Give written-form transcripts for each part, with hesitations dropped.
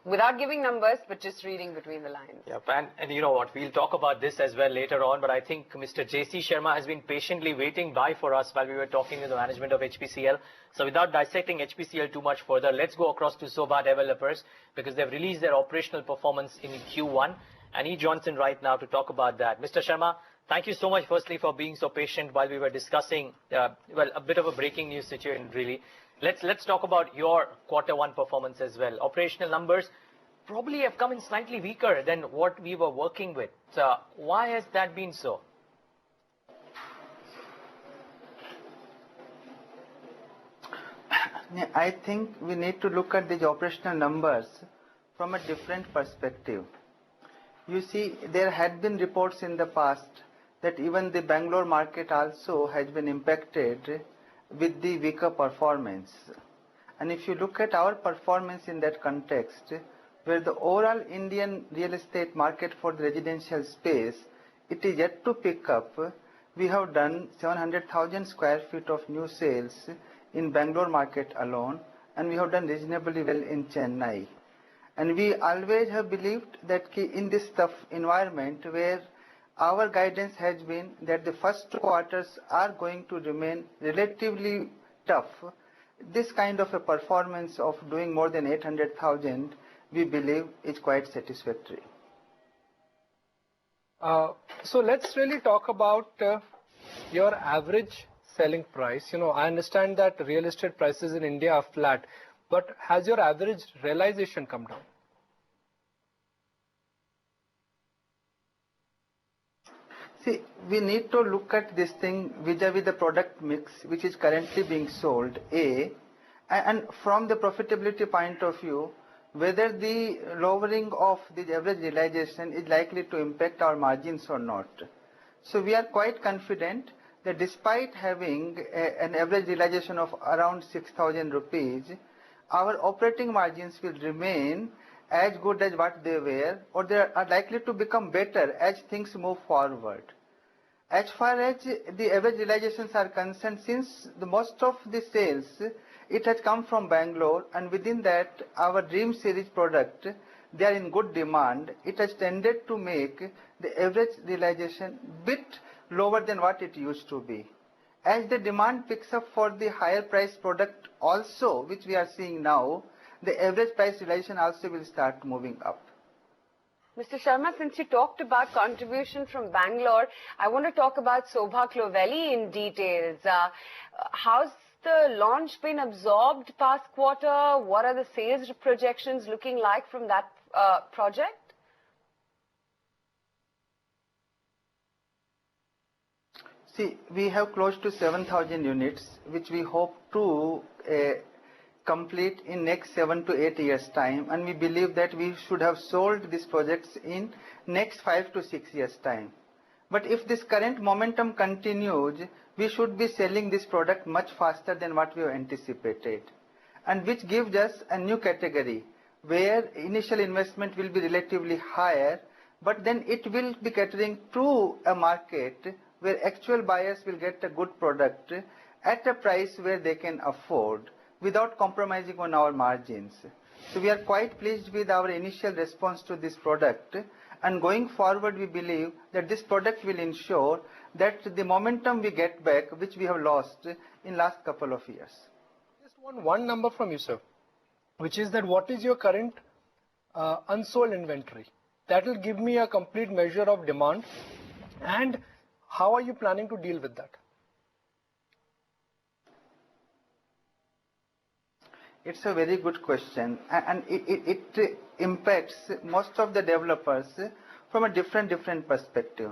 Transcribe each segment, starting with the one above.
Without giving numbers, but just reading between the lines. Yeah, and you know what, we'll talk about this as well later on, but I think Mr. J.C. Sharma has been patiently waiting by for us while we were talking with the management of HPCL. So without dissecting HPCL too much further, let's go across to Sobha Developers, because they've released their operational performance in Q1, and he joins in right now to talk about that. Mr. Sharma, thank you so much firstly for being so patient while we were discussing, well, a bit of a breaking news situation really. Let's talk about your Q1 performance as well. Operational numbers probably have come in slightly weaker than what we were working with. So why has that been so? I think we need to look at these operational numbers from a different perspective. You see, there had been reports in the past that even the Bangalore market also has been impacted with the weaker performance. And if you look at our performance in that context, where the overall Indian real estate market for the residential space, it is yet to pick up. We have done 700,000 square feet of new sales in Bangalore market alone, and we have done reasonably well in Chennai. And we always have believed that in this tough environment where our guidance has been that the first 2 quarters are going to remain relatively tough, this kind of a performance of doing more than 800,000, we believe is quite satisfactory. So let's really talk about your average selling price. You know, I understand that real estate prices in India are flat, but has your average realization come down? See, we need to look at this thing vis-a-vis the product mix which is currently being sold, and from the profitability point of view, whether the lowering of the average realization is likely to impact our margins or not. So we are quite confident that despite having an average realization of around 6,000 rupees, our operating margins will remain as good as what they were, or they are likely to become better as things move forward. As far as the average realizations are concerned, since the most of the sales, it has come from Bangalore, and within that our Dream Series product, they are in good demand, it has tended to make the average realization bit lower than what it used to be. As the demand picks up for the higher price product also, which we are seeing now, the average price realization also will start moving up. Mr. Sharma, since you talked about contribution from Bangalore, I want to talk about Sobha Covelli in details. How's the launch been absorbed past quarter? What are the sales projections looking like from that project? See, we have close to 7,000 units, which we hope to complete in next 7 to 8 years time, and we believe that we should have sold these projects in next 5 to 6 years time. But if this current momentum continues, we should be selling this product much faster than what we have anticipated, and which gives us a new category where initial investment will be relatively higher, but then it will be catering to a market where actual buyers will get a good product at a price where they can afford without compromising on our margins. So we are quite pleased with our initial response to this product, and going forward we believe that this product will ensure that the momentum we get back, which we have lost in last couple of years. Just want one number from you, sir, which is that what is your current unsold inventory? That will give me a complete measure of demand, and how are you planning to deal with that? It's a very good question, and it impacts most of the developers from a different perspective.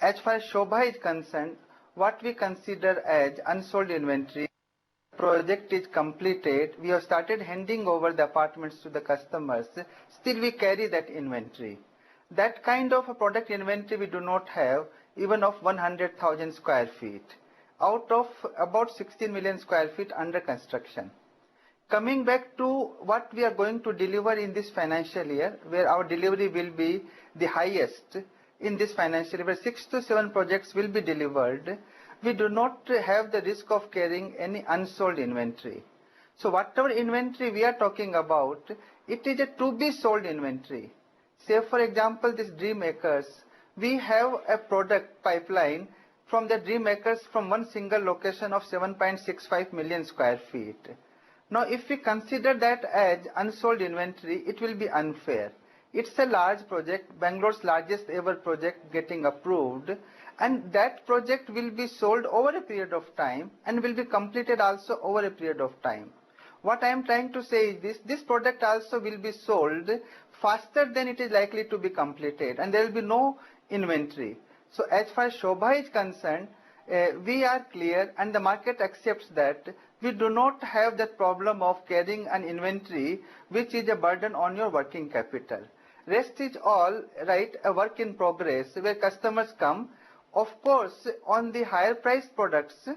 As far as Sobha is concerned, what we consider as unsold inventory, project is completed, we have started handing over the apartments to the customers, still we carry that inventory. That kind of a product inventory we do not have, even of 100,000 square feet, out of about 16 million square feet under construction. Coming back to what we are going to deliver in this financial year, where our delivery will be the highest in this financial year, where 6 to 7 projects will be delivered, we do not have the risk of carrying any unsold inventory. So whatever inventory we are talking about it is a to be sold inventory. Say for example this Dream Acres, we have a product pipeline from the Dream Acres from one single location of 7.65 million square feet. Now if we consider that as unsold inventory, it will be unfair. It's a large project, Bangalore's largest ever project getting approved, and that project will be sold over a period of time and will be completed also over a period of time. What I am trying to say is this product also will be sold faster than it is likely to be completed, and there will be no inventory. So as far as Sobha is concerned, we are clear and the market accepts that we do not have that problem of carrying an inventory which is a burden on your working capital. Rest is all right, a work in progress where customers come. Of course, on the higher priced products,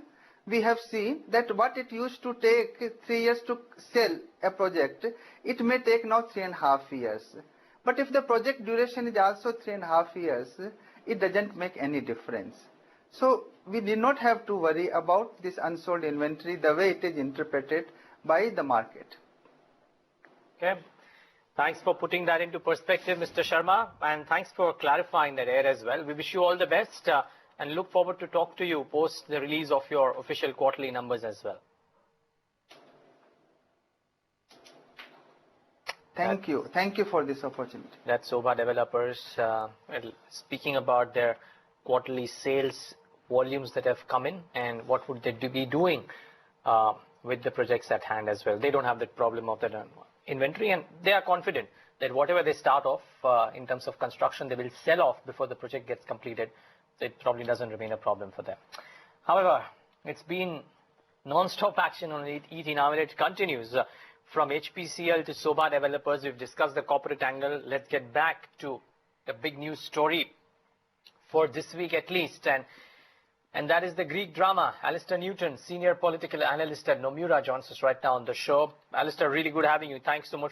we have seen that what it used to take 3 years to sell a project, it may take now 3.5 years. But if the project duration is also 3.5 years, it doesn't make any difference. So we did not have to worry about this unsold inventory the way it is interpreted by the market. Okay. Thanks for putting that into perspective, Mr. Sharma, and thanks for clarifying that area as well. We wish you all the best and look forward to talk to you post the release of your official quarterly numbers as well. Thank you. Thank you for this opportunity. That's Sobha Developers speaking about their quarterly sales volumes that have come in and what would they be doing with the projects at hand as well. They don't have that problem of the inventory, and they are confident that whatever they start off in terms of construction, they will sell off before the project gets completed. So it probably doesn't remain a problem for them. However, it's been non-stop action on ETNOW, and it continues. From HPCL to Sobha Developers, we've discussed the corporate angle. Let's get back to the big news story for this week at least, and that is the Greek drama. Alistair Newton, senior political analyst at Nomura, joins us right now on the show. Alistair, really good having you. Thanks so much